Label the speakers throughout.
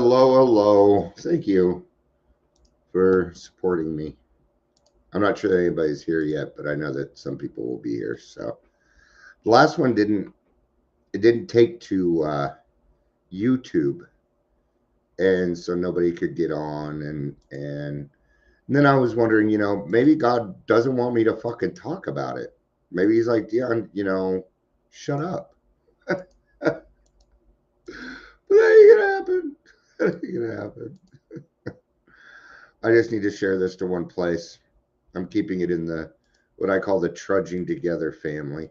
Speaker 1: Hello, hello. Thank you for supporting me. I'm not sure that anybody's here yet, but I know that some people will be here. So the last one didn't take to YouTube, and so nobody could get on. And then I was wondering, maybe God doesn't want me to fucking talk about it. Maybe He's like, Dion, shut up. But that ain't gonna happen. That ain't gonna happen. I just need to share this to one place. I'm keeping it in the what I call the trudging together family.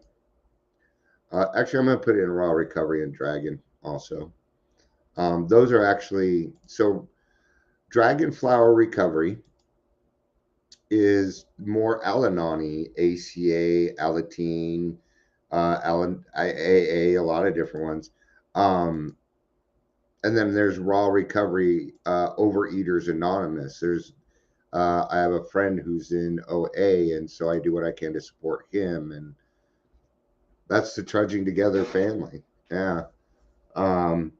Speaker 1: Actually, I'm going to put it in raw recovery and dragon also. Those are actually so dragon flower recovery is more Al-Anon-y, ACA, Alateen, AA, a lot of different ones. And then there's raw recovery, Overeaters Anonymous. I have a friend who's in OA, and so I do what I can to support him, and that's the trudging together family. Yeah. Brought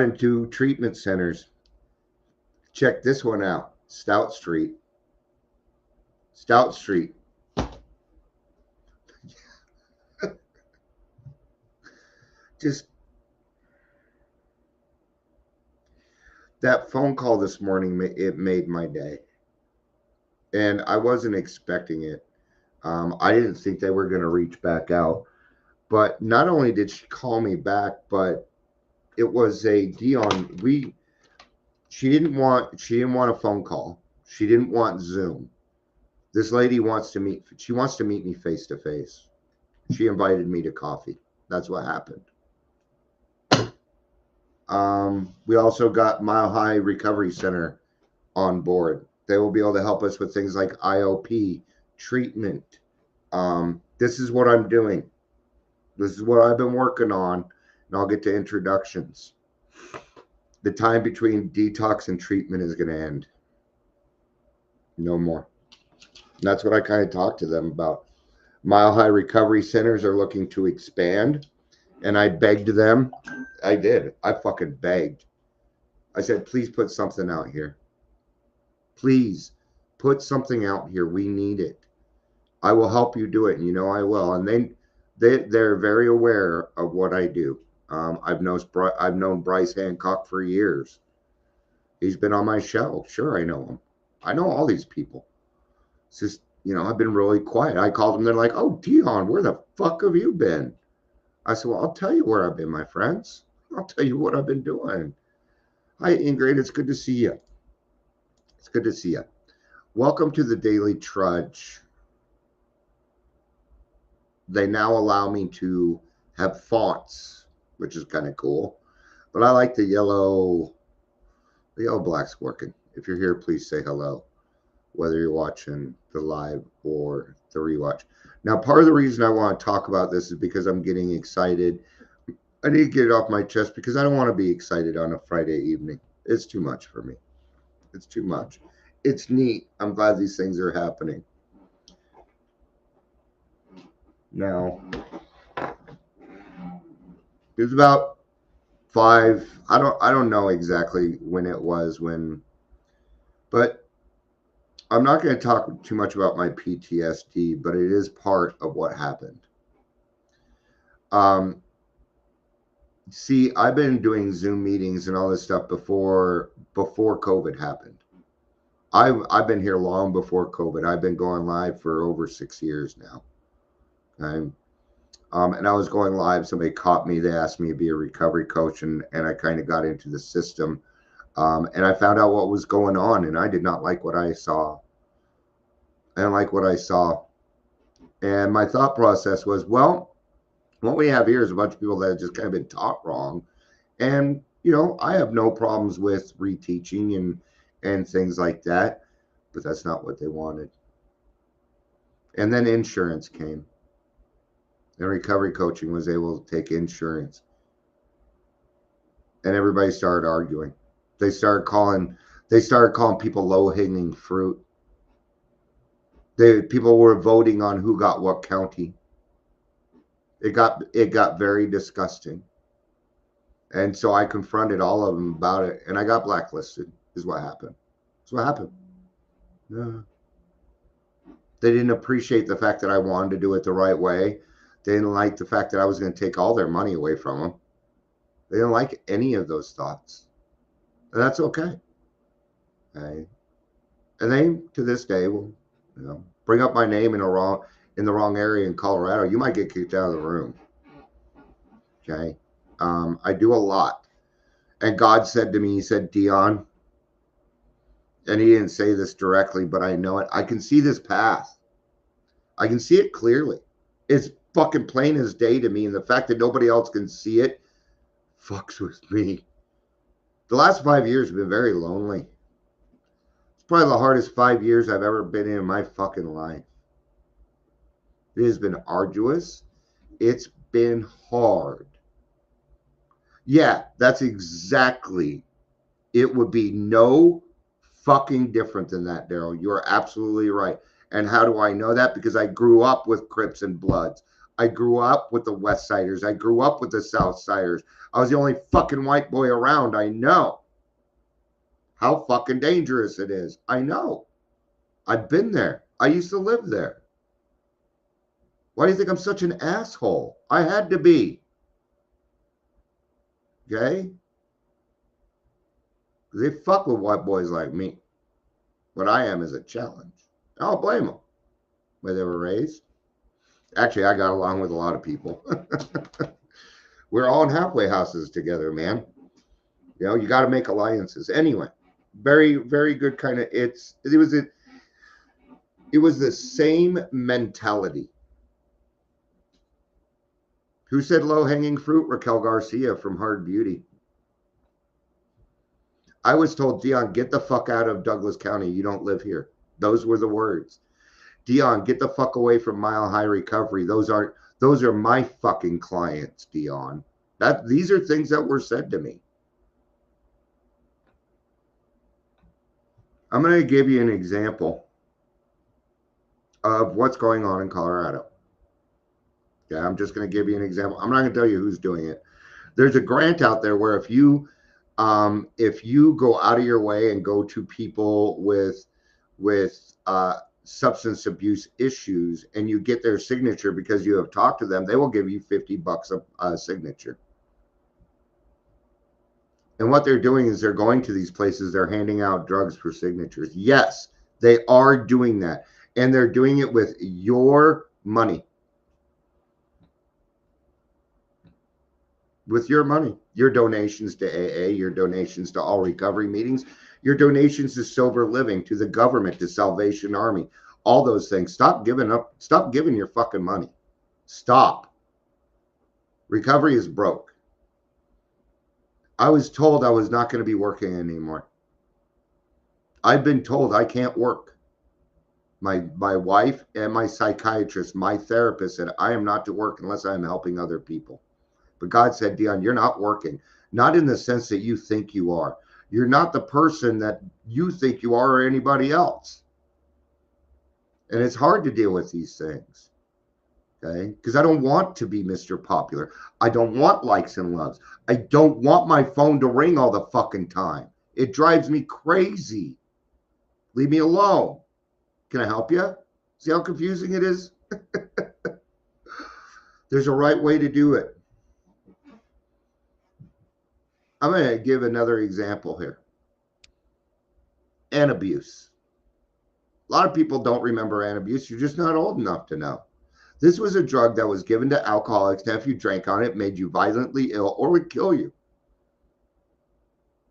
Speaker 1: into treatment centers. Check this one out. Stout Street. Just that phone call this morning, it made my day. And I wasn't expecting it. I didn't think they were going to reach back out. But not only did she call me back, but it was a Dion. She didn't want a phone call. She didn't want Zoom. This lady wants to meet. She wants to meet me face to face. She invited me to coffee. That's what happened. We also got Mile High Recovery Center on board. They will be able to help us with things like IOP, treatment. This is what I'm doing. This is what I've been working on, and I'll get to introductions. The time between detox and treatment is going to end. No more. And that's what I kind of talked to them about. Mile High Recovery Centers are looking to expand, and I begged them. I did. I fucking begged. I said, please put something out here. Please put something out here. We need it. I will help you do it, and I will. And they're very aware of what I do. I've known Bryce Hancock for years. He's been on my show. Sure, I know him. I know all these people. It's just, I've been really quiet. I called them. They're like, oh, Dion, where the fuck have you been? I said, well, I'll tell you where I've been, my friends. I'll tell you what I've been doing. Hi, Ingrid. It's good to see you. It's good to see you. Welcome to the Daily Trudge. They now allow me to have fonts, which is kind of cool. But I like the yellow. The yellow black's working. If you're here, please say hello, whether you're watching the live or the rewatch. Now, part of the reason I want to talk about this is because I'm getting excited. I need to get it off my chest because I don't want to be excited on a Friday evening. It's too much for me. It's too much. It's neat. I'm glad these things are happening. Now, it was about 5. I don't know exactly when it was but I'm not going to talk too much about my PTSD, but it is part of what happened. See, I've been doing Zoom meetings and all this stuff before COVID happened. I've been here long before COVID. I've been going live for over 6 years now. Okay. And I was going live. Somebody caught me. They asked me to be a recovery coach, and I kind of got into the system. And I found out what was going on, and I did not like what I saw. I didn't like what I saw. And my thought process was, well, what we have here is a bunch of people that have just kind of been taught wrong. And, I have no problems with reteaching and things like that, but that's not what they wanted. And then insurance came. And recovery coaching was able to take insurance. And everybody started arguing. They started calling people low-hanging fruit. People were voting on who got what county. It got very disgusting. And so I confronted all of them about it, and I got blacklisted, is what happened. That's what happened. Yeah. They didn't appreciate the fact that I wanted to do it the right way. They didn't like the fact that I was going to take all their money away from them. They didn't like any of those thoughts. And that's okay. Okay. And they, to this day, will, bring up my name in the wrong area in Colorado. You might get kicked out of the room. Okay. I do a lot. And God said to me, he said, Dion, and he didn't say this directly, but I know it. I can see this path. I can see it clearly. It's fucking plain as day to me. And the fact that nobody else can see it fucks with me. The last 5 years have been very lonely. It's probably the hardest 5 years I've ever been in my fucking life. It has been arduous. It's been hard. Yeah, that's exactly. It would be no fucking different than that, Daryl. You're absolutely right. And how do I know that? Because I grew up with Crips and Bloods. I grew up with the West Siders. I grew up with the South Siders. I was the only fucking white boy around. I know how fucking dangerous it is. I know. I've been there. I used to live there. Why do you think I'm such an asshole? I had to be. Okay? They fuck with white boys like me. What I am is a challenge. I don't blame them. Where they were raised. Actually, I got along with a lot of people. We're all in halfway houses together, man. You got to make alliances. Anyway, very, very good kind of. It was the same mentality. Who said low-hanging fruit? Raquel Garcia from Hard Beauty. I was told, Dion, get the fuck out of Douglas County. You don't live here. Those were the words. Dion, get the fuck away from Mile High Recovery. Those are my fucking clients, Dion. These are things that were said to me. I'm going to give you an example of what's going on in Colorado. Yeah, I'm just going to give you an example. I'm not going to tell you who's doing it. There's a grant out there where if you go out of your way and go to people with substance abuse issues and you get their signature because you have talked to them, they will give you $50 a signature. And what they're doing is they're going to these places, they're handing out drugs for signatures. Yes, they are doing that. And they're doing it with your money. With your money, your donations to AA, your donations to all recovery meetings, your donations to Sober Living, to the government, to Salvation Army, all those things. Stop giving up. Stop giving your fucking money. Stop. Recovery is broke. I was told I was not going to be working anymore. I've been told I can't work. My wife and my psychiatrist, my therapist said I am not to work unless I'm helping other people. But God said, Dion, you're not working. Not in the sense that you think you are. You're not the person that you think you are or anybody else. And it's hard to deal with these things. Okay? Because I don't want to be Mr. Popular. I don't want likes and loves. I don't want my phone to ring all the fucking time. It drives me crazy. Leave me alone. Can I help you? See how confusing it is? There's a right way to do it. I'm going to give another example here. Antabuse. A lot of people don't remember Antabuse. You're just not old enough to know. This was a drug that was given to alcoholics that if you drank on it, made you violently ill or would kill you.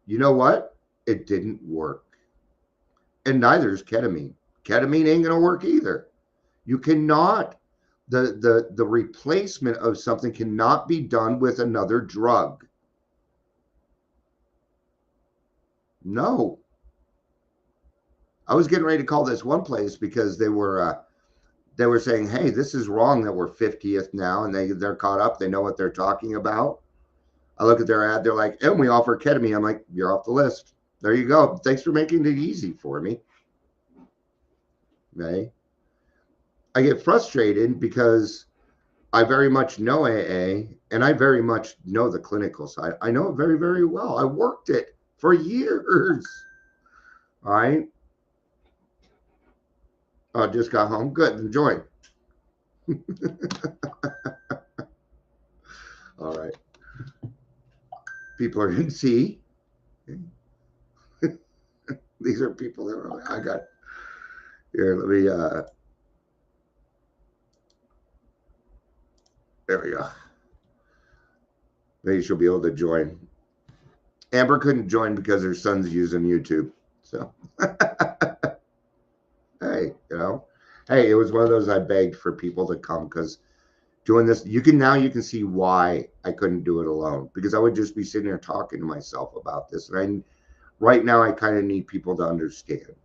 Speaker 1: You know what? It didn't work. And neither is ketamine. Ketamine ain't going to work either. You cannot, the replacement of something cannot be done with another drug. No. I was getting ready to call this one place because they were saying, hey, this is wrong that we're 50th now, and they're caught up. They know what they're talking about. I look at their ad. They're like, and we offer ketamine. I'm like, you're off the list. There you go. Thanks for making it easy for me. Okay. I get frustrated because I very much know AA, and I very much know the clinical side. I know it very, very well. I worked it for years. All right. I just got home. Good. Enjoy. All right. People are in C. These are people that are, I got here. Let me, there we go. Maybe she'll be able to join. Amber couldn't join because her son's using YouTube. So, hey, hey, it was one of those I begged for people to come because doing this, you can see why I couldn't do it alone, because I would just be sitting there talking to myself about this. And right now I kind of need people to understand.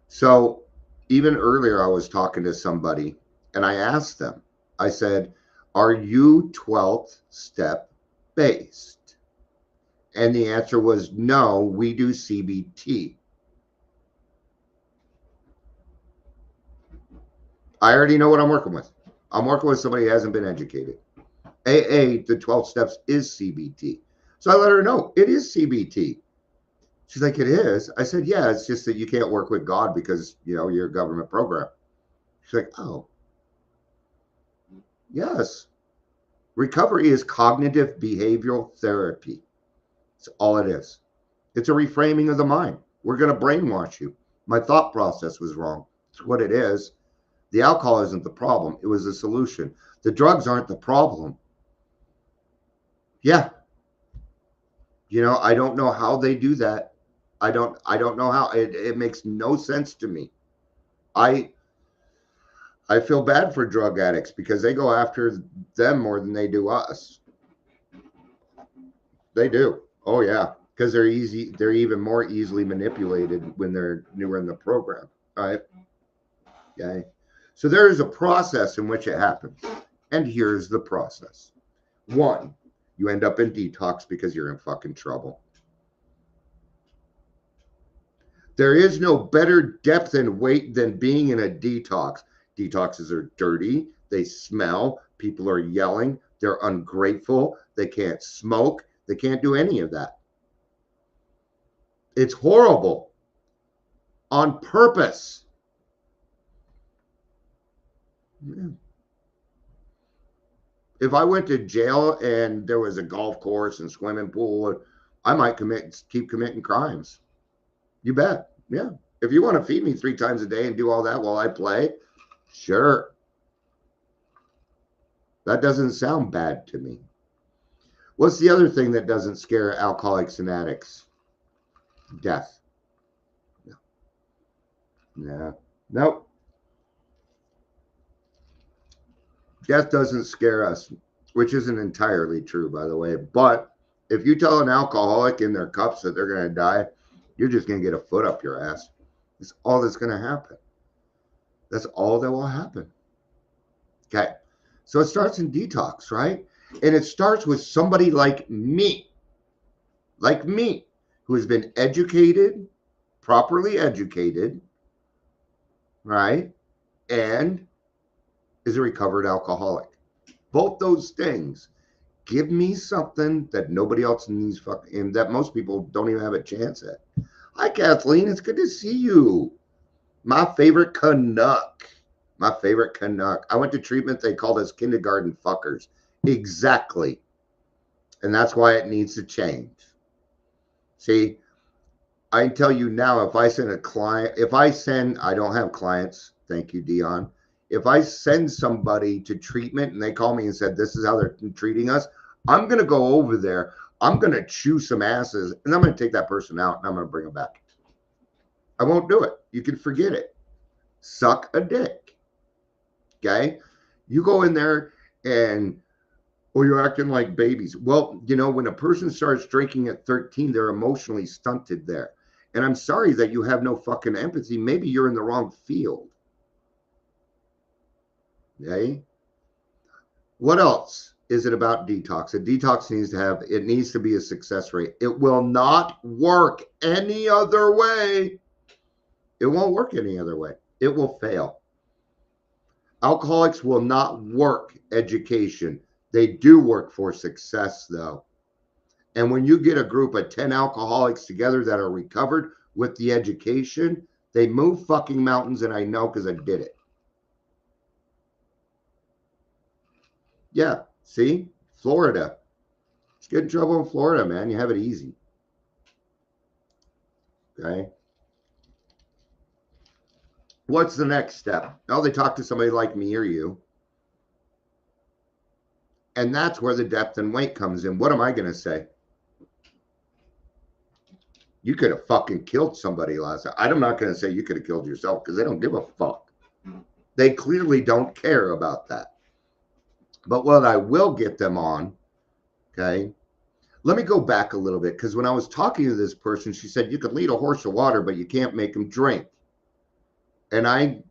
Speaker 1: So even earlier, I was talking to somebody and I asked them, I said, are you 12th step based? And the answer was no, we do CBT. I already know what I'm working with. I'm working with somebody who hasn't been educated. AA, the 12 steps is CBT. So I let her know it is CBT. She's like, it is? I said, yeah, it's just that you can't work with God because, you're a government program. She's like, oh, yes. Recovery is cognitive behavioral therapy. That's all it is. It's a reframing of the mind. We're going to brainwash you. My thought process was wrong. It's what it is. The alcohol isn't the problem. It was the solution. The drugs aren't the problem. Yeah. I don't know how they do that. I don't know how. It makes no sense to me. I feel bad for drug addicts because they go after them more than they do us. They do. Oh yeah, because they're easy. They're even more easily manipulated when they're newer in the program. All right. Okay. So there is a process in which it happens, and here's the process. 1, you end up in detox because you're in fucking trouble. There is no better depth and weight than being in a detox. Detoxes are dirty. They smell. People are yelling. They're ungrateful. They can't smoke. They can't do any of that. It's horrible. On purpose. Yeah. If I went to jail and there was a golf course and swimming pool, I might keep committing crimes. You bet. Yeah. If you want to feed me 3 times a day and do all that while I play, sure. That doesn't sound bad to me. What's the other thing that doesn't scare alcoholics and addicts? Death. No. No. Nope. Death doesn't scare us, which isn't entirely true, by the way. But if you tell an alcoholic in their cups that they're going to die, you're just going to get a foot up your ass. That's all that's going to happen. That's all that will happen. Okay. So it starts in detox, right? And it starts with somebody like me, who has been educated, properly educated, right? And is a recovered alcoholic. Both those things give me something that nobody else needs, and that most people don't even have a chance at. Hi, Kathleen. It's good to see you. My favorite Canuck. My favorite Canuck. I went to treatment. They called us kindergarten fuckers. Exactly. And that's why it needs to change. See, I tell you now, if I send a client, I don't have clients. Thank you, Dion. If I send somebody to treatment and they call me and said, this is how they're treating us, I'm going to go over there. I'm going to chew some asses and I'm going to take that person out and I'm going to bring them back. I won't do it. You can forget it. Suck a dick. Okay. You go in there and, well, you're acting like babies. Well, when a person starts drinking at 13, they're emotionally stunted there. And I'm sorry that you have no fucking empathy. Maybe you're in the wrong field. Okay. What else is it about detox? A detox needs to be a success rate. It will not work any other way. It won't work any other way. It will fail. Alcoholics will not work education. They do work for success, though. And when you get a group of 10 alcoholics together that are recovered with the education, they move fucking mountains, and I know because I did it. Yeah, see? Florida. Let's get in trouble in Florida, man. You have it easy. Okay? What's the next step? Oh, they talk to somebody like me or you. And that's where the depth and weight comes in. What am I going to say? You could have fucking killed somebody last night. I'm not going to say you could have killed yourself because they don't give a fuck. They clearly don't care about that. But what I will get them on, okay, let me go back a little bit because when I was talking to this person, she said, you could lead a horse to water, but you can't make him drink. And I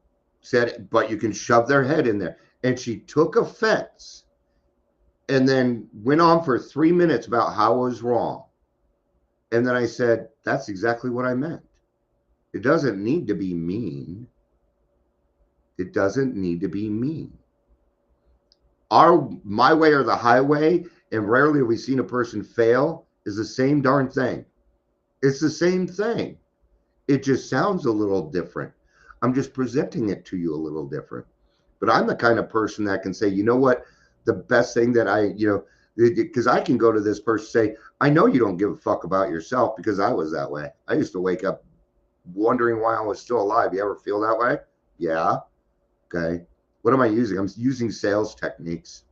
Speaker 1: said, but you can shove their head in there. And she took offense and then went on for 3 minutes about how I was wrong. And then I said, that's exactly what I meant. It doesn't need to be mean. It doesn't need to be mean. My way or the highway, and rarely have we seen a person fail, is the same darn thing. It's the same thing. It just sounds a little different. I'm just presenting it to you a little different. But I'm the kind of person that can say, you know what, the best thing that because I can go to this person and say, I know you don't give a fuck about yourself because I was that way. I used to wake up wondering why I was still alive. You ever feel that way? Yeah. Okay. What am I using? I'm using sales techniques.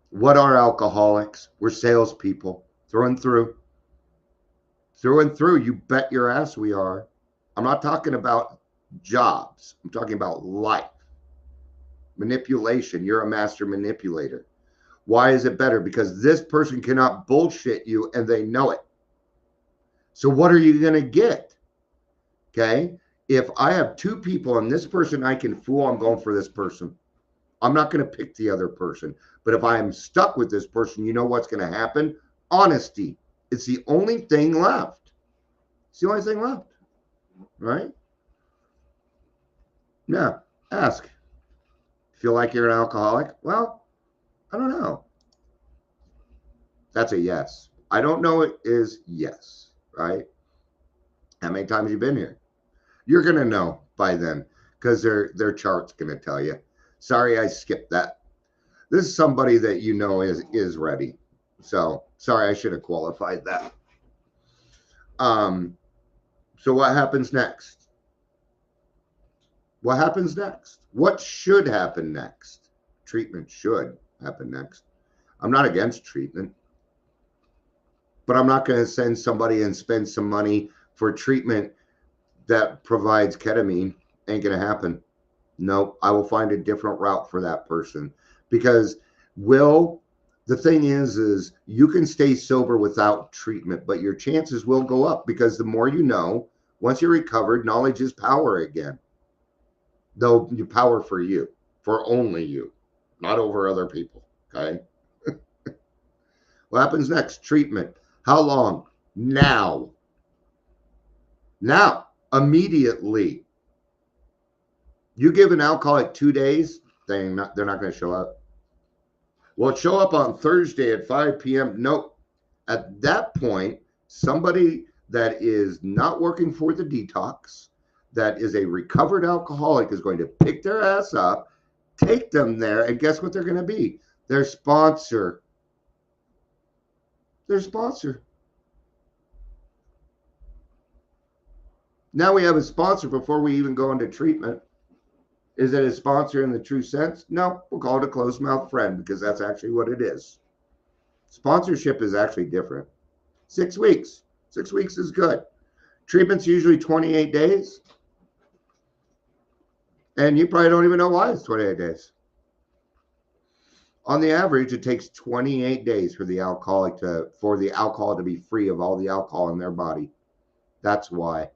Speaker 1: What are alcoholics? We're salespeople through and through. Through and through. You bet your ass we are. I'm not talking about jobs. I'm talking about life. Manipulation. You're a master manipulator. Why is it better? Because this person cannot bullshit you and they know it. So what are you going to get? Okay. If I have two people and this person I can fool, I'm going for this person. I'm not going to pick the other person. But if I am stuck with this person, you know what's going to happen? Honesty. It's the only thing left. It's the only thing left. Right? Yeah. Ask. Feel like you're an alcoholic? Well, I don't know. That's a yes. I don't know it is yes. Right? How many times have you been here? You're going to know by then because their chart's going to tell you. Sorry, I skipped that. This is somebody that you know is ready. So sorry, I should have qualified that. So what happens next? What happens next? What should happen next? Treatment should happen next. I'm not against treatment, but I'm not going to send somebody and spend some money for treatment that provides ketamine. Ain't going to happen. No, I will find a different route for that person because the thing is you can stay sober without treatment, but your chances will go up because the more you know, once you're recovered, knowledge is power again. Though you power for you, for only you, not over other people. Okay. What happens next? Treatment. How long? Now. Now. Immediately. You give an alcoholic 2 days, they're not going to show up. Well, show up on Thursday at 5 p.m. Nope. At that point, somebody that is not working for the detox, that is a recovered alcoholic, is going to pick their ass up, take them there, and guess what they're going to be? Their sponsor. Their sponsor. Now we have a sponsor before we even go into treatment. Is it a sponsor in the true sense? No, we'll call it a closed mouth friend because that's actually what it is. Sponsorship is actually different. 6 weeks. 6 weeks is good. Treatment's usually 28 days. And you probably don't even know why it's 28 days. On the average, it takes 28 days for the alcohol to be free of all the alcohol in their body. That's why.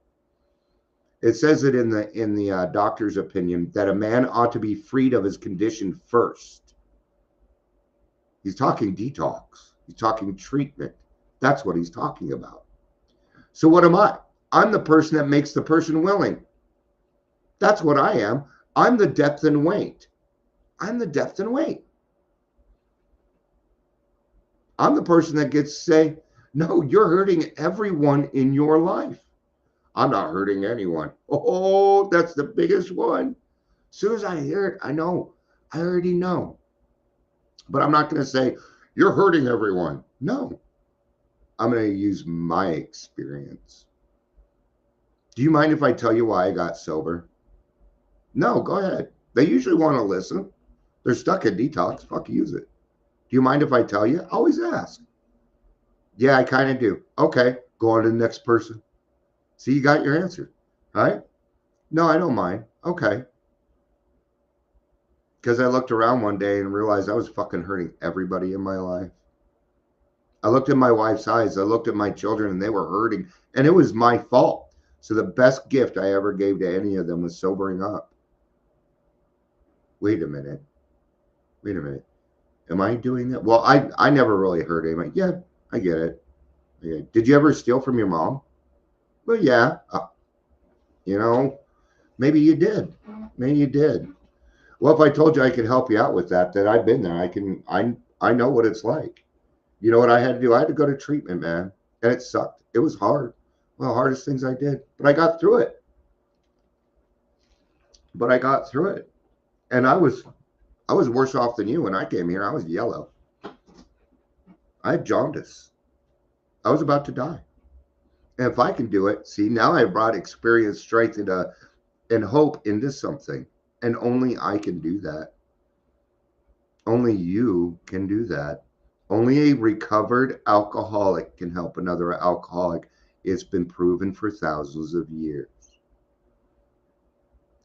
Speaker 1: It says it in the doctor's opinion that a man ought to be freed of his condition first. He's talking detox. He's talking treatment. That's what he's talking about. So what am I? I'm the person that makes the person willing. That's what I am. I'm the depth and weight. I'm the depth and weight. I'm the person that gets to say, no, you're hurting everyone in your life. I'm not hurting anyone. Oh, that's the biggest one. As soon as I hear it, I know. I already know. But I'm not going to say, you're hurting everyone. No. I'm going to use my experience. Do you mind if I tell you why I got sober? No, go ahead. They usually want to listen. They're stuck in detox. Fuck, use it. Do you mind if I tell you? Always ask. Yeah, I kind of do. Okay, go on to the next person. See, you got your answer, right? No, I don't mind. Okay. Because I looked around one day and realized I was fucking hurting everybody in my life. I looked at my wife's eyes. I looked at my children and they were hurting. And it was my fault. So the best gift I ever gave to any of them was sobering up. Wait a minute. Wait a minute. Am I doing that? Well, I never really hurt anybody. Yeah, I get it. Okay. Did you ever steal from your mom? Well, yeah. You know, maybe you did. Maybe you did. Well, if I told you I could help you out with that, then I've been there. I know what it's like. You know what I had to do? I had to go to treatment, man. And it sucked. It was hard. One of the hardest things I did. But I got through it. And I was worse off than you when I came here. I was yellow. I had jaundice. I was about to die. And if I can do it, see, now I brought experience, strength, and hope into something. And only I can do that. Only you can do that. Only a recovered alcoholic can help another alcoholic. It's been proven for thousands of years.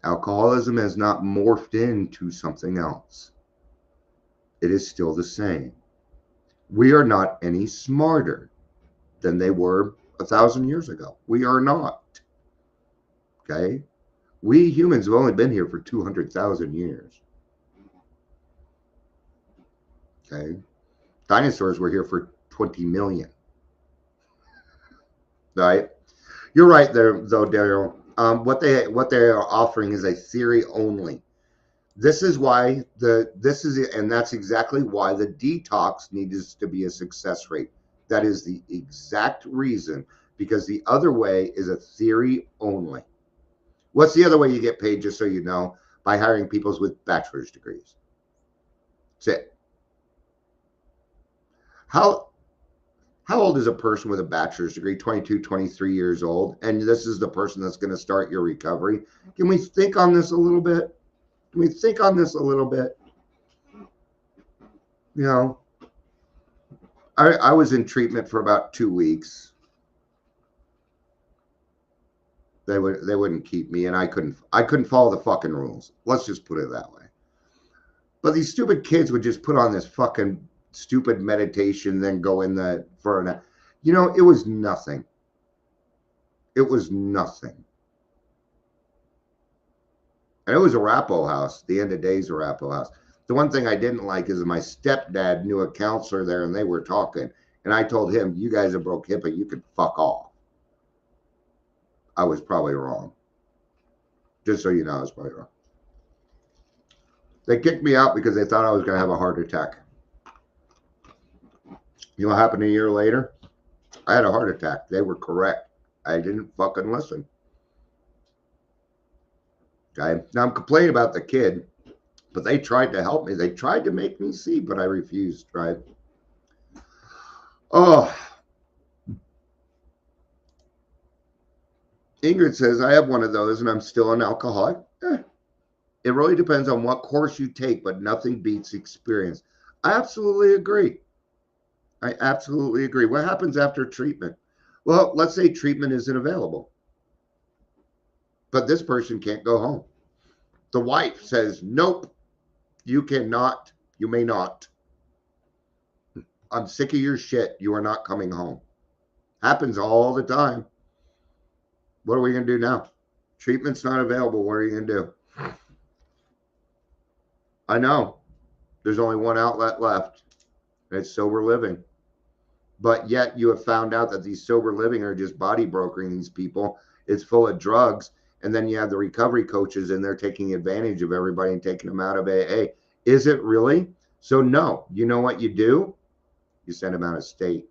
Speaker 1: Alcoholism has not morphed into something else. It is still the same. We are not any smarter than they were 1,000 years ago. We are not. Okay? We humans have only been here for 200,000 years. Okay? Dinosaurs were here for 20 million. Right? You're right there, though, Daryl. What they are offering is a theory only. This is why and that's exactly why the detox needs to be a success rate. That is the exact reason, because the other way is a theory only. What's the other way you get paid, just so you know? By hiring people with bachelor's degrees. That's it. How old is a person with a bachelor's degree? 22, 23 years old. And this is the person that's going to start your recovery. Can we think on this a little bit? Can we think on this a little bit? You know, I was in treatment for about 2 weeks. They wouldn't keep me, and I couldn't follow the fucking rules. Let's just put it that way. But these stupid kids would just put on this fucking stupid meditation, then go in for an, you know, it was nothing. It was nothing. And it was a Arapaho house. The end of days Arapaho house. The one thing I didn't like is my stepdad knew a counselor there, and they were talking. And I told him, you guys have broke HIPAA, you can fuck off. I was probably wrong. Just so you know, I was probably wrong. They kicked me out because they thought I was going to have a heart attack. You know what happened a year later? I had a heart attack. They were correct. I didn't fucking listen. Okay. Now I'm complaining about the kid, but they tried to help me. They tried to make me see, but I refused, right? Oh. Ingrid says, I have one of those and I'm still an alcoholic. It really depends on what course you take, but nothing beats experience. I absolutely agree. I absolutely agree. What happens after treatment? Well, let's say treatment isn't available, but this person can't go home. The wife says, nope, you cannot, you may not. I'm sick of your shit. You are not coming home. Happens all the time. What are we going to do now? Treatment's not available. What are you going to do? I know. There's only one outlet left. It's sober living. But yet you have found out that these sober living are just body brokering these people. It's full of drugs. And then you have the recovery coaches and they're taking advantage of everybody and taking them out of AA. Is it really? So no, you know what you do? You send them out of state.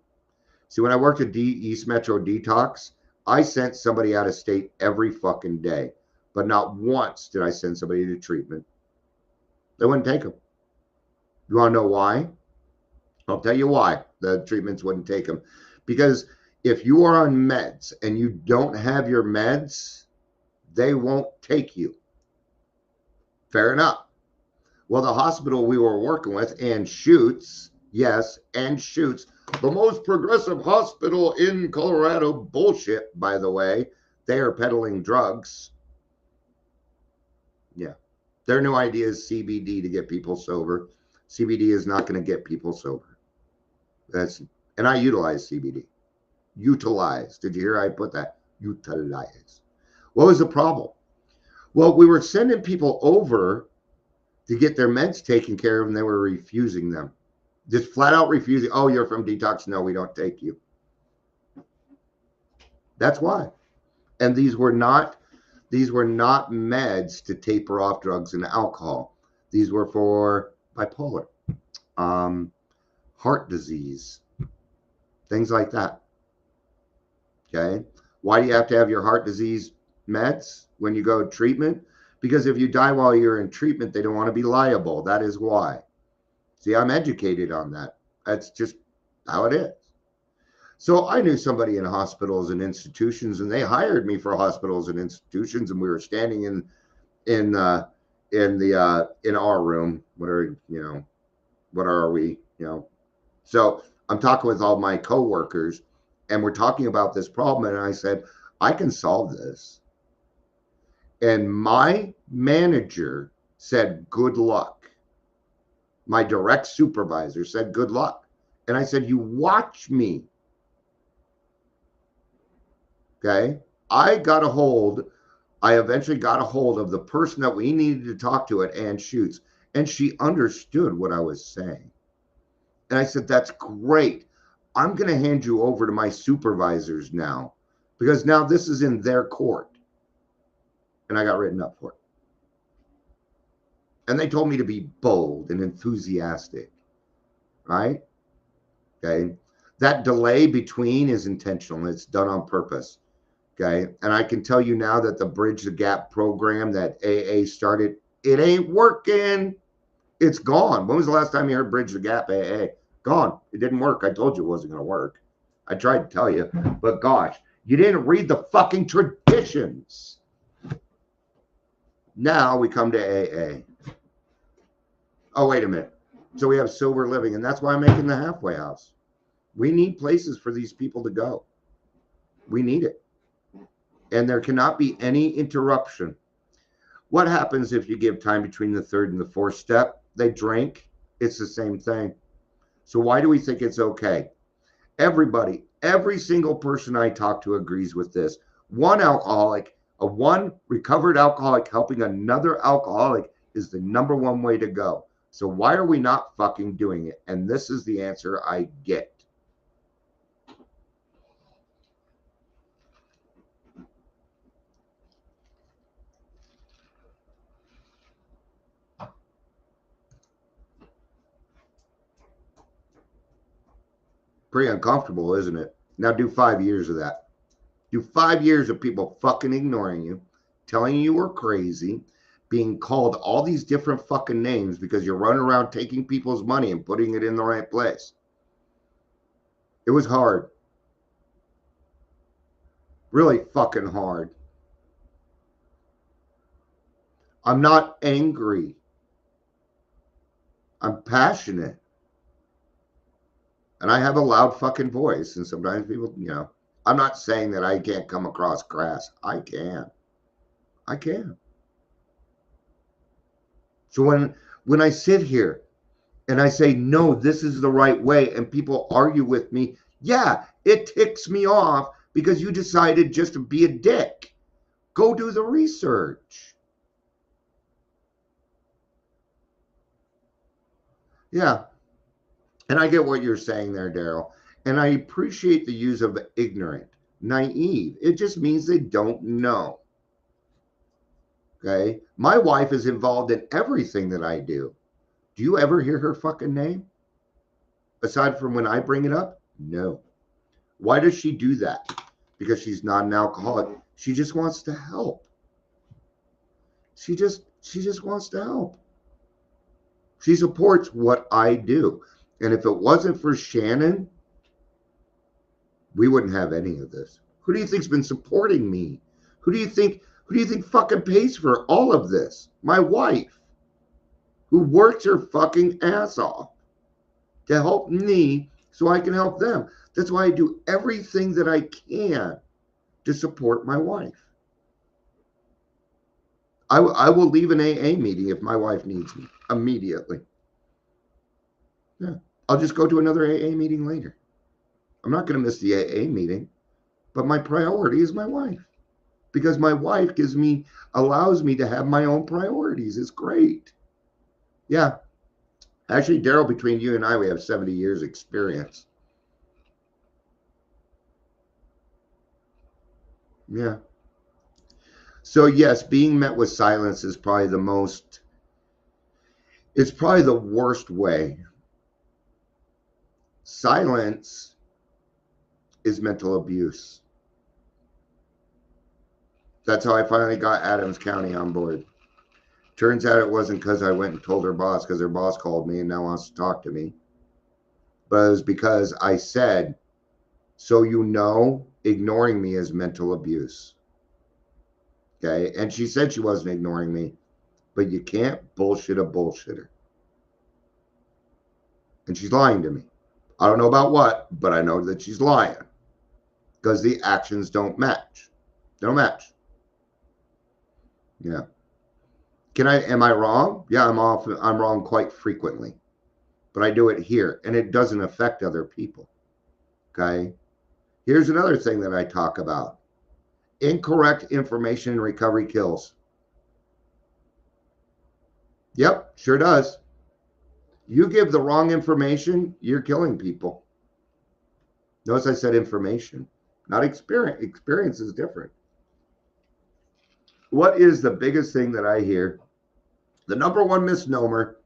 Speaker 1: See, when I worked at East Metro Detox, I sent somebody out of state every fucking day. But not once did I send somebody to treatment. They wouldn't take them. You want to know why? I'll tell you why the treatments wouldn't take them. Because if you are on meds and you don't have your meds, they won't take you. Fair enough. Well, the hospital we were working with, Anschutz, yes, Anschutz, the most progressive hospital in Colorado, bullshit, by the way. They are peddling drugs. Yeah. Their new idea is CBD to get people sober. CBD is not going to get people sober. And I utilize CBD. Utilize. Did you hear I put that? Utilize. What was the problem? Well, we were sending people over to get their meds taken care of, and they were refusing them. Just flat out refusing. Oh, you're from detox? No, we don't take you. That's why. And these were not meds to taper off drugs and alcohol. These were for bipolar, heart disease, things like that. Okay. Why do you have to have your heart disease meds when you go to treatment? Because if you die while you're in treatment, they don't want to be liable. That is why. See, I'm educated on that. That's just how it is. So I knew somebody in hospitals and institutions, and they hired me for hospitals and institutions, and we were standing in our room. What are we? So I'm talking with all my coworkers, and we're talking about this problem, and I said, I can solve this. And my manager said, good luck. My direct supervisor said, good luck. And I said, you watch me. Okay. I eventually got a hold of the person that we needed to talk to at Anschutz, and she understood what I was saying. And I said, that's great. I'm going to hand you over to my supervisors now, because now this is in their court. And I got written up for it. And they told me to be bold and enthusiastic, right? Okay. That delay between is intentional. It's done on purpose. Okay. And I can tell you now that the Bridge the Gap program that AA started, it ain't working. It's gone. When was the last time you heard Bridge the Gap AA? Gone. It didn't work. I told you it wasn't going to work. I tried to tell you, but gosh, you didn't read the fucking traditions. Now we come to AA. Oh, wait a minute. So we have sober living, and that's why I'm making the halfway house. We need places for these people to go. We need it. And there cannot be any interruption. What happens if you give time between the third and the fourth step? They drink. It's the same thing. So why do we think it's okay? Everybody, every single person I talk to agrees with this. One recovered alcoholic helping another alcoholic is the number one way to go. So why are we not fucking doing it? And this is the answer I get. Pretty uncomfortable, isn't it? Now do 5 years of that. Do 5 years of people fucking ignoring you, telling you we're crazy, being called all these different fucking names because you're running around taking people's money and putting it in the right place. It was hard. Really fucking hard. I'm not angry. I'm passionate. And I have a loud fucking voice. And sometimes people, I'm not saying that I can't come across crass. I can. So when I sit here and I say, no, this is the right way, and people argue with me, yeah, it ticks me off because you decided just to be a dick. Go do the research. Yeah. And I get what you're saying there, Daryl. And I appreciate the use of ignorant, naive. It just means they don't know. Okay. My wife is involved in everything that I do. Do you ever hear her fucking name? Aside from when I bring it up? No. Why does she do that? Because she's not an alcoholic. She just wants to help. She just wants to help. She supports what I do. And if it wasn't for Shannon, we wouldn't have any of this. Who do you think's been supporting me? Who do you think fucking pays for all of this? My wife, who works her fucking ass off to help me so I can help them. That's why I do everything that I can to support my wife. I will leave an AA meeting if my wife needs me immediately. Yeah. I'll just go to another AA meeting later. I'm not going to miss the AA meeting, but my priority is my wife because my wife allows me to have my own priorities. It's great. Yeah. Actually, Daryl, between you and I, we have 70 years experience. Yeah. So yes, being met with silence is probably it's probably the worst way. Silence is mental abuse. That's how I finally got Adams County on board. Turns out it wasn't because I went and told her boss, because her boss called me and now wants to talk to me. But it was because I said, so you know, ignoring me is mental abuse. Okay. And she said she wasn't ignoring me, but you can't bullshit a bullshitter. And she's lying to me. I don't know about what, but I know that she's lying because the actions don't match. They don't match. Yeah. Am I wrong? Yeah, I'm wrong quite frequently, but I do it here and it doesn't affect other people. Okay. Here's another thing that I talk about. Incorrect information in recovery kills. Yep, sure does. You give the wrong information, you're killing people. Notice I said information, not experience. Experience is different. What is the biggest thing that I hear? The number one misnomer,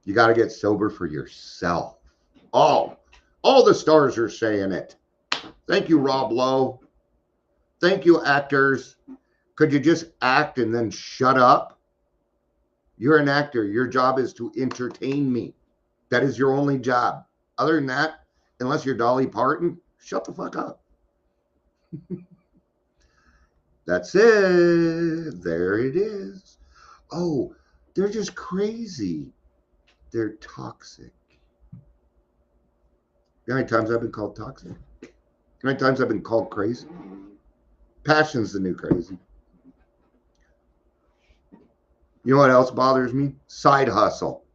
Speaker 1: you got to get sober for yourself. Oh, all the stars are saying it. Thank you, Rob Lowe. Thank you, actors. Could you just act and then shut up? You're an actor. Your job is to entertain me. That is your only job. Other than that, unless you're Dolly Parton, shut the fuck up. That's it. There it is. Oh, they're just crazy. They're toxic. You know how many times I've been called toxic? How many times I've been called crazy? Passion's the new crazy. You know what else bothers me? Side hustle.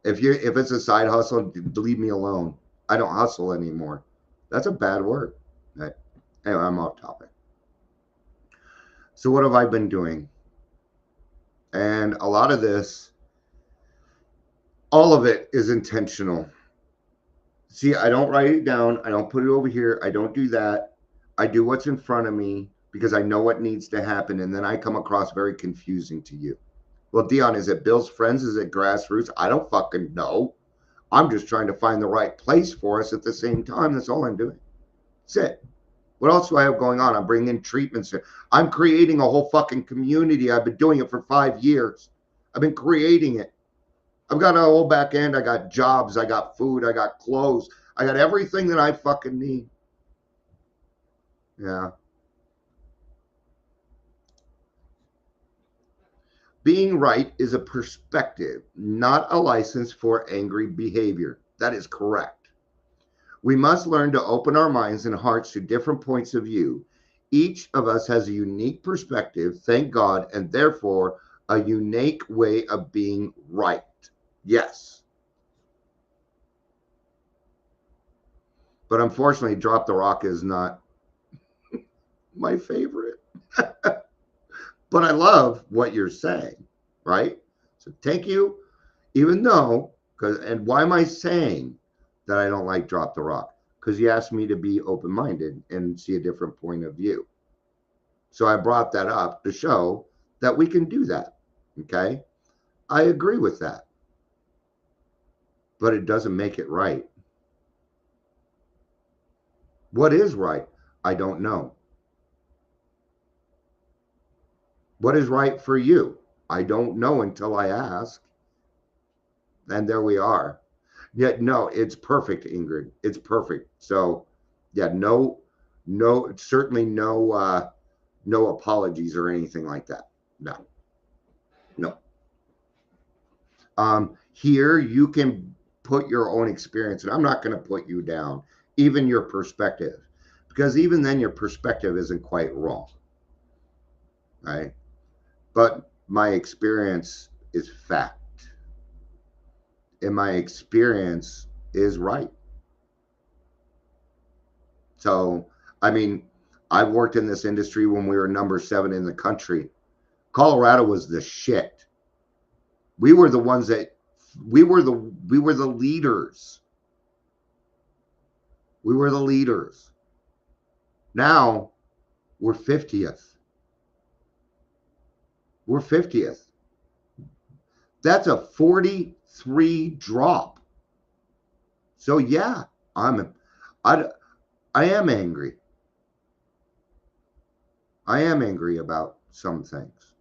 Speaker 1: If it's a side hustle, leave me alone. I don't hustle anymore. That's a bad word. Anyway, I'm off topic. So what have I been doing? And a lot of this, all of it is intentional. See, I don't write it down. I don't put it over here. I don't do that. I do what's in front of me because I know what needs to happen. And then I come across very confusing to you. Well, Dion, is it Bill's Friends? Is it Grassroots? I don't fucking know. I'm just trying to find the right place for us at the same time. That's all I'm doing. That's it. What else do I have going on? I'm bringing in treatments. I'm creating a whole fucking community. I've been doing it for 5 years. I've been creating it. I've got a whole back end. I got jobs. I got food. I got clothes. I got everything that I fucking need. Yeah. Being right is a perspective, not a license for angry behavior. That is correct. We must learn to open our minds and hearts to different points of view. Each of us has a unique perspective, thank God, and therefore a unique way of being right. Yes. But unfortunately, Drop the Rock is not my favorite. But I love what you're saying, right? So thank you, even though, and why am I saying that I don't like Drop the Rock? Because you asked me to be open-minded and see a different point of view. So I brought that up to show that we can do that. Okay. I agree with that. But it doesn't make it right. What is right? I don't know. What is right for you? I don't know until I ask. And there we are. Yet no, it's perfect, Ingrid. It's perfect. So yeah, certainly no apologies or anything like that. No, no. Here you can put your own experience, and I'm not going to put you down, even your perspective, because even then your perspective isn't quite wrong, right? But my experience is fact, and my experience is right. So, I mean, I've worked in this industry when we were number 7 in the country. Colorado was the shit. We were the ones that we were the leaders. We were the leaders. Now we're 50th. We're 50th. That's a 43 drop. So yeah, I I am angry. I am angry about some things.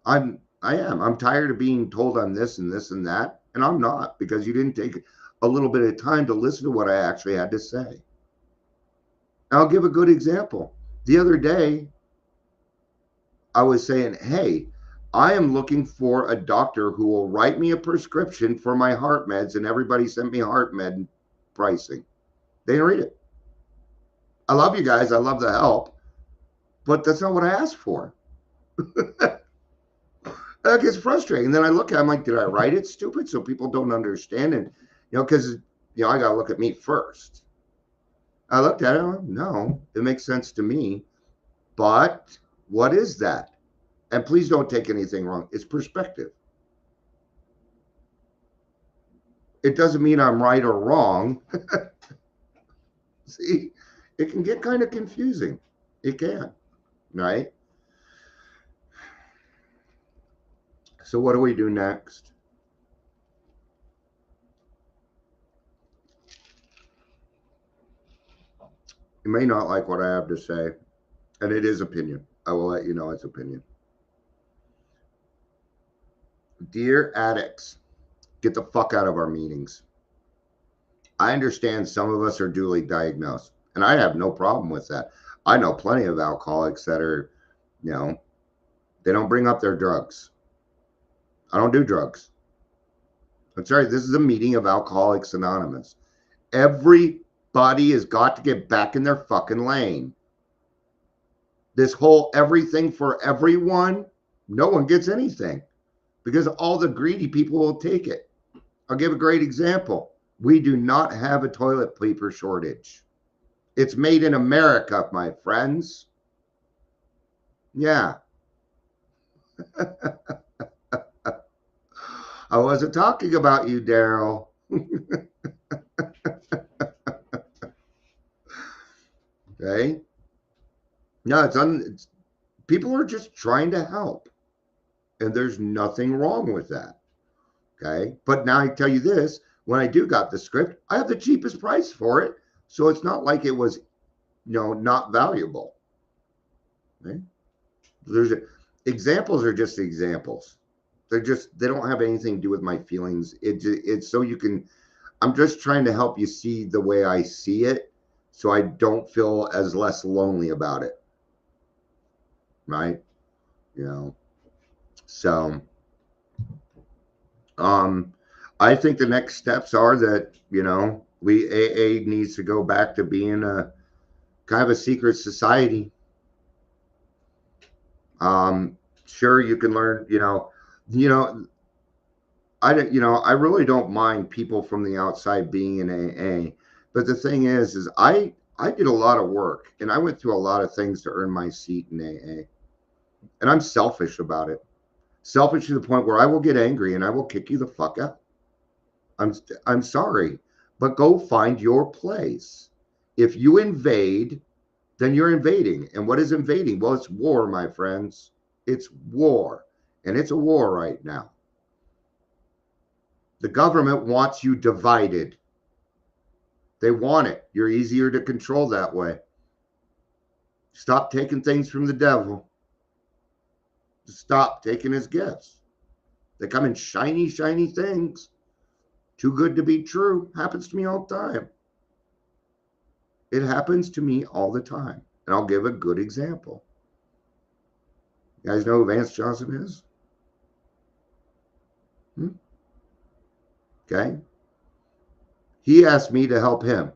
Speaker 1: I am. I'm tired of being told I'm this and this and that, and I'm not, because you didn't take a little bit of time to listen to what I actually had to say. I'll give a good example. The other day, I was saying, "Hey, I am looking for a doctor who will write me a prescription for my heart meds," and everybody sent me heart med pricing. They didn't read it. I love you guys. I love the help, but that's not what I asked for. That gets frustrating. And then I look at it, I'm like, did I write it stupid so people don't understand it? Because I got to look at me first. I looked at it, like, no, it makes sense to me. But what is that? And please don't take anything wrong. It's perspective. It doesn't mean I'm right or wrong. See, it can get kind of confusing. It can, right? So what do we do next? You may not like what I have to say, and it is opinion. I will let you know it's opinion. Dear addicts, get the fuck out of our meetings. I understand some of us are duly diagnosed, and I have no problem with that. I know plenty of alcoholics that are, you know, they don't bring up their drugs. I don't do drugs. I'm sorry, this is a meeting of Alcoholics Anonymous. Everybody has got to get back in their fucking lane. This whole everything for everyone, no one gets anything because all the greedy people will take it. I'll give a great example. We do not have a toilet paper shortage. It's made in America, my friends. Yeah. I wasn't talking about you, Daryl. Okay. No, it's people are just trying to help, and there's nothing wrong with that. Okay. But now I tell you this, when I do got the script, I have the cheapest price for it. So it's not like it was, not valuable. Okay? There's examples are just examples. They don't have anything to do with my feelings. It's so you can, I'm just trying to help you see the way I see it so I don't feel as less lonely about it. Right? So I think the next steps are that, we AA needs to go back to being a kind of a secret society. Sure, you can learn, I really don't mind people from the outside being in AA, but the thing is I did a lot of work and I went through a lot of things to earn my seat in AA, and I'm selfish about it. Selfish to the point where I will get angry and I will kick you the fuck out. I'm sorry, but go find your place. If you invade, then you're invading. And what is invading? Well, it's war, my friends. It's war, and it's a war right now. The government wants you divided. They want it. You're easier to control that way. Stop taking things from the devil. Stop taking his gifts. They come in shiny, shiny things. Too good to be true. Happens to me all the time. It happens to me all the time. And I'll give a good example. You guys know who Vance Johnson is? Okay. He asked me to help him.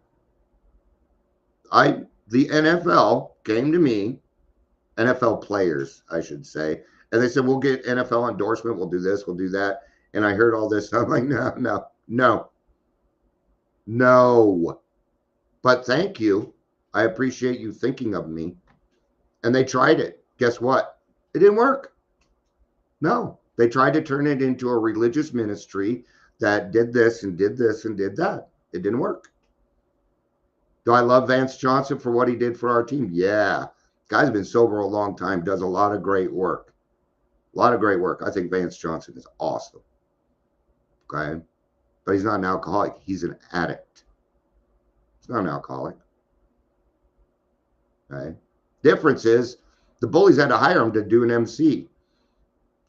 Speaker 1: The NFL came to me, NFL players, I should say, and they said, we'll get NFL endorsement. We'll do this. We'll do that. And I heard all this. I'm like, no. But thank you. I appreciate you thinking of me. And they tried it. Guess what? It didn't work. No, they tried to turn it into a religious ministry that did this and did this and did that. It didn't work. Do I love Vance Johnson for what he did for our team? Yeah. Guy's been sober a long time, does a lot of great work. A lot of great work. I think Vance Johnson is awesome. Okay. But he's not an alcoholic. He's an addict. He's not an alcoholic. Okay. Difference is the bullies had to hire him to do an MC.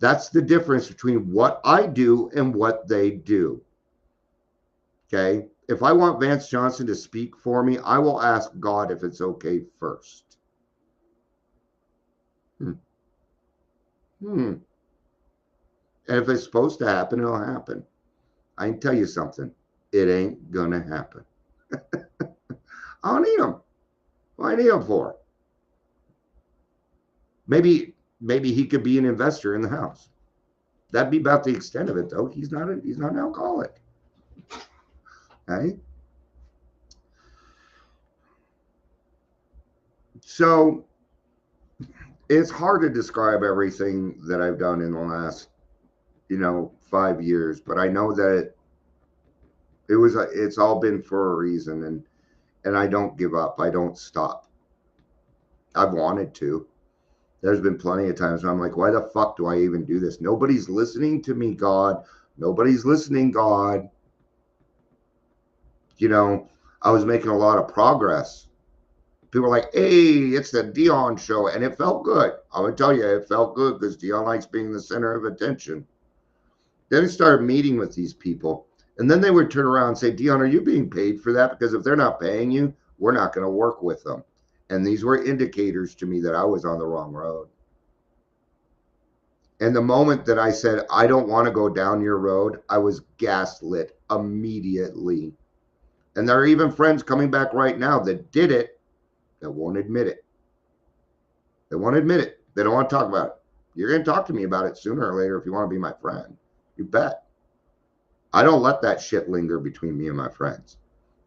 Speaker 1: That's the difference between what I do and what they do. Okay. If I want Vance Johnson to speak for me, I will ask God if it's okay first. And if it's supposed to happen, it'll happen. I can tell you something. It ain't going to happen. I don't need him. What do I need him for? Maybe he could be an investor in the house. That'd be about the extent of it, though. He's not an alcoholic. Okay? So it's hard to describe everything that I've done in the last, 5 years, but I know that it's all been for a reason, and I don't give up. I don't stop. I've wanted to. There's been plenty of times where I'm like, why the fuck do I even do this? Nobody's listening to me, God. Nobody's listening, God. I was making a lot of progress. People were like, hey, it's the Dion show. And it felt good. I would tell you, it felt good because Dion likes being the center of attention. Then I started meeting with these people. And then they would turn around and say, Dion, are you being paid for that? Because if they're not paying you, we're not going to work with them. And these were indicators to me that I was on the wrong road. And the moment that I said, I don't want to go down your road, I was gaslit immediately. And there are even friends coming back right now that did it that won't admit it. They won't admit it. They don't want to talk about it. You're going to talk to me about it sooner or later if you want to be my friend. You bet. I don't let that shit linger between me and my friends.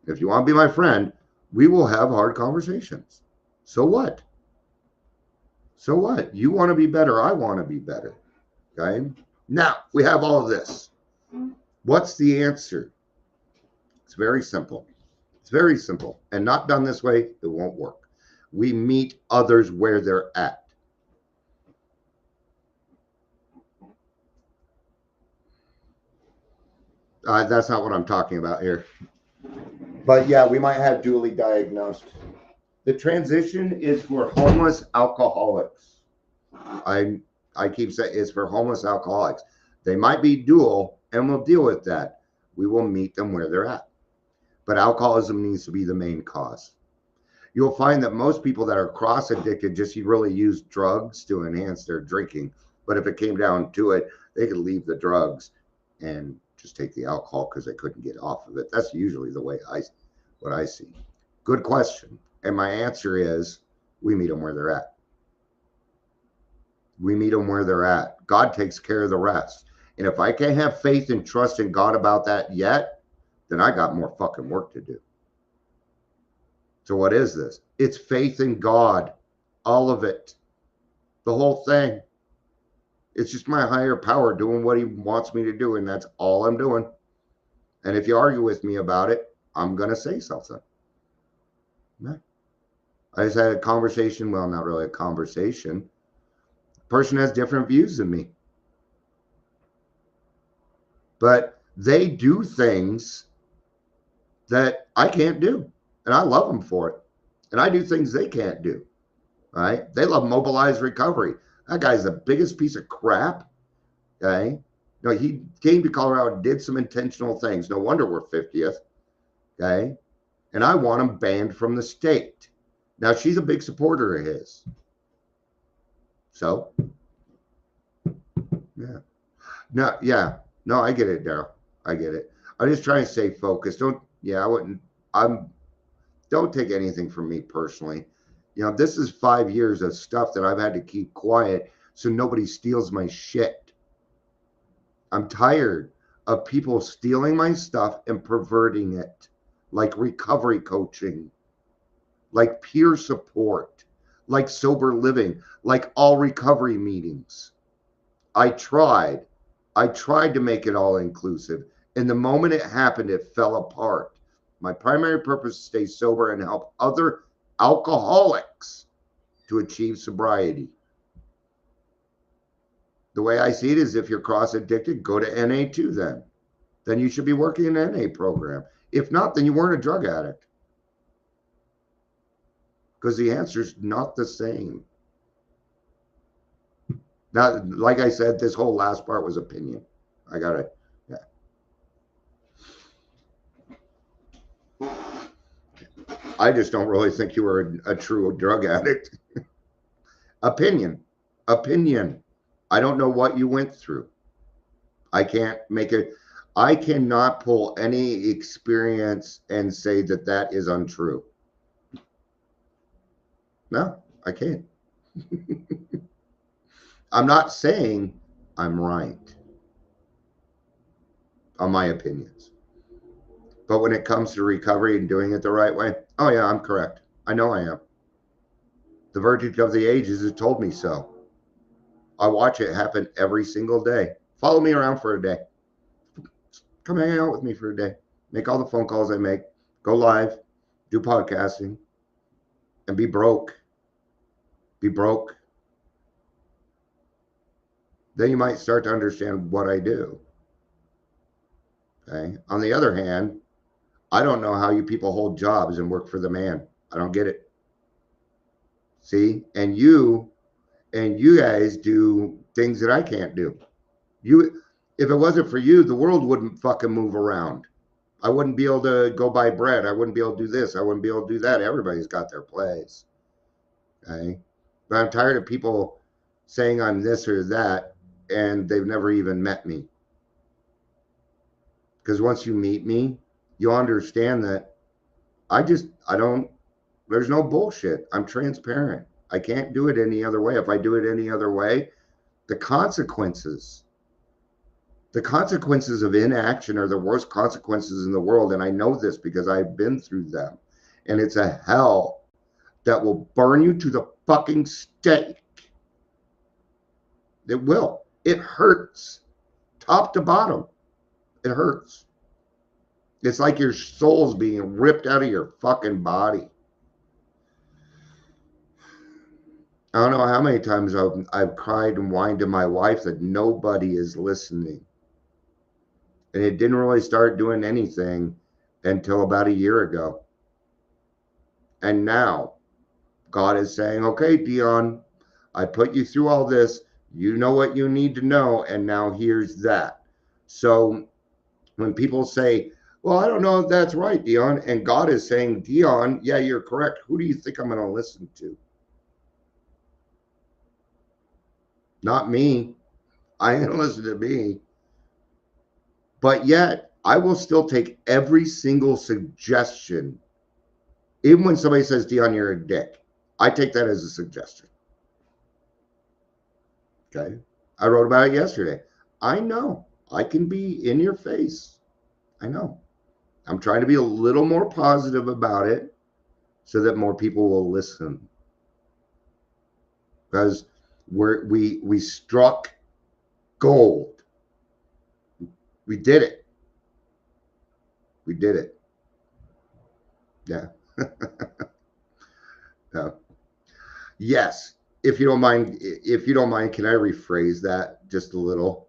Speaker 1: If you want to be my friend, we will have hard conversations. So what? So what? You want to be better. I want to be better. Okay? Now, we have all of this. What's the answer? It's very simple. It's very simple. And not done this way, it won't work. We meet others where they're at. That's not what I'm talking about here. But yeah, we might have dually diagnosed. The transition is for homeless alcoholics. I keep saying it's for homeless alcoholics. They might be dual, and we'll deal with that. We will meet them where they're at. But alcoholism needs to be the main cause. You'll find that most people that are cross-addicted just really use drugs to enhance their drinking. But if it came down to it, they could leave the drugs and just take the alcohol because they couldn't get off of it. That's usually the way what I see. Good question. And my answer is we meet them where they're at. We meet them where they're at. God takes care of the rest. And if I can't have faith and trust in God about that yet, then I got more fucking work to do. So what is this? It's faith in God. All of it. The whole thing. It's just my higher power doing what he wants me to do, and that's all I'm doing. And if you argue with me about it, I'm going to say something. I just had a conversation, well, not really a conversation. Person has different views than me. But they do things that I can't do. And I love them for it. And I do things they can't do. Right? They love mobilized recovery. That guy's the biggest piece of crap. Okay. No, he came to Colorado and did some intentional things. No wonder we're 50th. Okay. And I want him banned from the state. Now, she's a big supporter of his. So, yeah. No, yeah. No, I get it, Daryl. I get it. I'm just trying to stay focused. Don't take anything from me personally. You know, this is 5 years of stuff that I've had to keep quiet so nobody steals my shit. I'm tired of people stealing my stuff and perverting it, like recovery coaching, like peer support, like sober living, like all recovery meetings. I tried to make it all inclusive. And the moment it happened, it fell apart. My primary purpose is to stay sober and help other alcoholics to achieve sobriety. The way I see it is if you're cross addicted, go to NA2 then. Then you should be working in an NA program. If not, then you weren't a drug addict. Because the answer is not the same. Now, like I said, this whole last part was opinion. I got it. Yeah. I just don't really think you were a true drug addict. Opinion. I don't know what you went through. I can't make it. I cannot pull any experience and say that that is untrue. No, I can't. I'm not saying I'm right on my opinions. But when it comes to recovery and doing it the right way, oh yeah, I'm correct. I know I am. The verdict of the ages has told me so. I watch it happen every single day. Follow me around for a day. Come hang out with me for a day. Make all the phone calls I make. Go live. Do podcasting. And be broke. Be broke. Then you might start to understand what I do. Okay. On the other hand, I don't know how you people hold jobs and work for the man. I don't get it. See? And you guys do things that I can't do. If it wasn't for you, the world wouldn't fucking move around. I wouldn't be able to go buy bread. I wouldn't be able to do this. I wouldn't be able to do that. Everybody's got their place. Okay. But I'm tired of people saying I'm this or that and they've never even met me. Because once you meet me, you'll understand that there's no bullshit. I'm transparent. I can't do it any other way. If I do it any other way, the consequences of inaction are the worst consequences in the world. And I know this because I've been through them. And it's a hell that will burn you to the fucking stake. It will. It hurts. Top to bottom. It hurts. It's like your soul's being ripped out of your fucking body. I don't know how many times I've cried and whined to my wife that nobody is listening. And it didn't really start doing anything until about a year ago. And now God is saying, okay, Dion, I put you through all this. You know what you need to know. And now here's that. So when people say, well, I don't know if that's right, Dion. And God is saying, Dion, yeah, you're correct. Who do you think I'm going to listen to? Not me. I ain't going to listen to me. But yet, I will still take every single suggestion. Even when somebody says, Dion, you're a dick, I take that as a suggestion. Okay. I wrote about it yesterday. I know I can be in your face. I know. I'm trying to be a little more positive about it so that more people will listen. Because we struck gold. We did it. We did it. Yeah. No. Yes. if you don't mind, can I rephrase that just a little?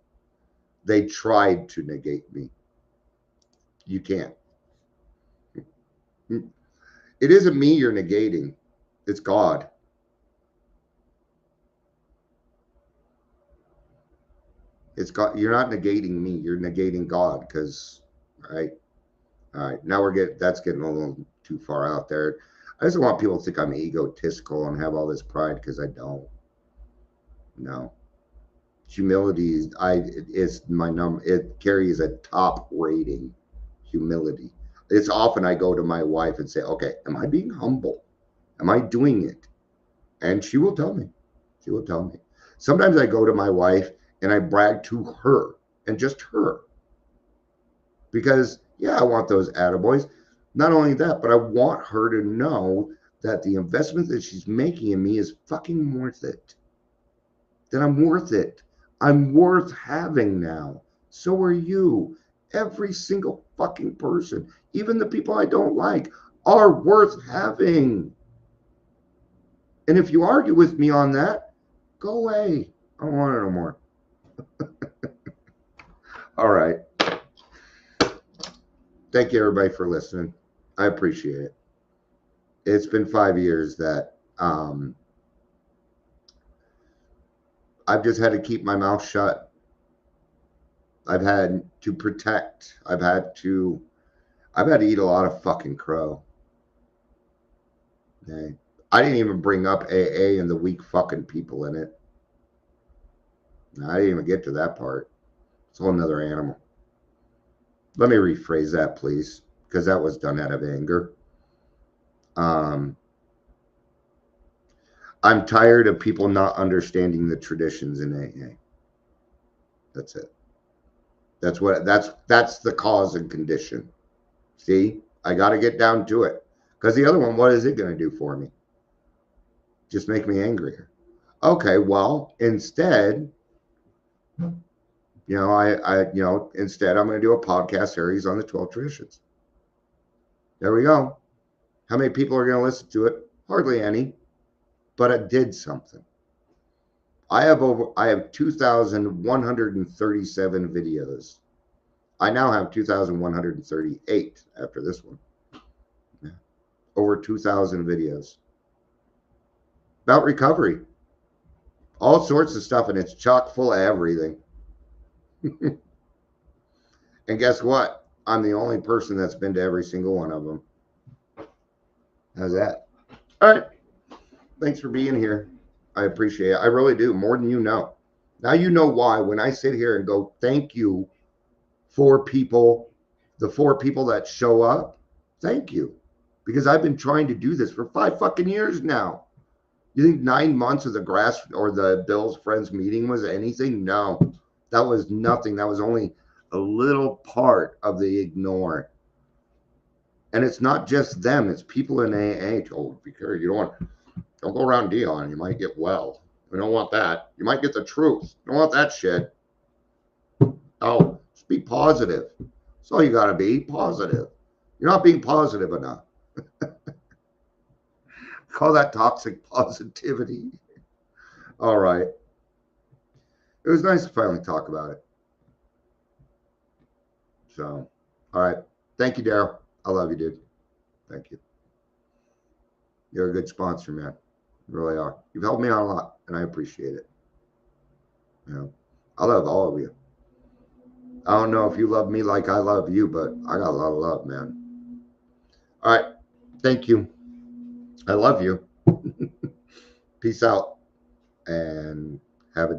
Speaker 1: They tried to negate me. You can't. It isn't me you're negating. It's God. It's God. You're not negating me. You're negating God. Because, right? All right. Now that's getting a little too far out there. I just don't want people to think I'm egotistical and have all this pride because I don't. No. Humility is my number. It carries a top rating. Humility. It's often I go to my wife and say, okay, am I being humble? Am I doing it? And she will tell me. She will tell me. Sometimes I go to my wife and I brag to her and just her. Because, yeah, I want those attaboys. Not only that, but I want her to know that the investment that she's making in me is fucking worth it. That I'm worth it. I'm worth having now. So are you. Every single fucking person, even the people I don't like, are worth having. And if you argue with me on that, go away. I don't want it no more. All right. Thank you, everybody, for listening. I appreciate it. It's been 5 years that I've just had to keep my mouth shut. I've had to protect. I've had to eat a lot of fucking crow. Okay. I didn't even bring up AA and the weak fucking people in it. I didn't even get to that part. It's a whole nother animal. Let me rephrase that, please, because that was done out of anger. I'm tired of people not understanding the traditions in AA. That's it. That's the cause and condition. See, I got to get down to it. Because the other one, what is it going to do for me? Just make me angrier. Okay, well, instead, instead I'm going to do a podcast series on the 12 traditions. There we go. How many people are going to listen to it? Hardly any, but it did something. I have 2,137 videos. I now have 2,138 after this one. Yeah. Over 2,000 videos about recovery. All sorts of stuff, and it's chock full of everything. And guess what? I'm the only person that's been to every single one of them. How's that? All right. Thanks for being here. I appreciate it. I really do. More than you know. Now you know why when I sit here and go, thank you for people, the 4 people that show up. Thank you. Because I've been trying to do this for 5 fucking years now. You think 9 months of the grass or the Bill's Friends meeting was anything? No, that was nothing. That was only a little part of the ignore. And it's not just them, it's people in AA. Oh, be careful. Don't go around Dion. You might get well. We don't want that. You might get the truth. You don't want that shit. Oh, just be positive. That's all you got to be, positive. You're not being positive enough. Call that toxic positivity. All right. It was nice to finally talk about it. So, all right. Thank you, Daryl. I love you, dude. Thank you. You're a good sponsor, man. You really are. You've helped me out a lot, and I appreciate it. I love all of you. I don't know if you love me like I love you, but I got a lot of love, man. All right. Thank you. I love you. Peace out, and have a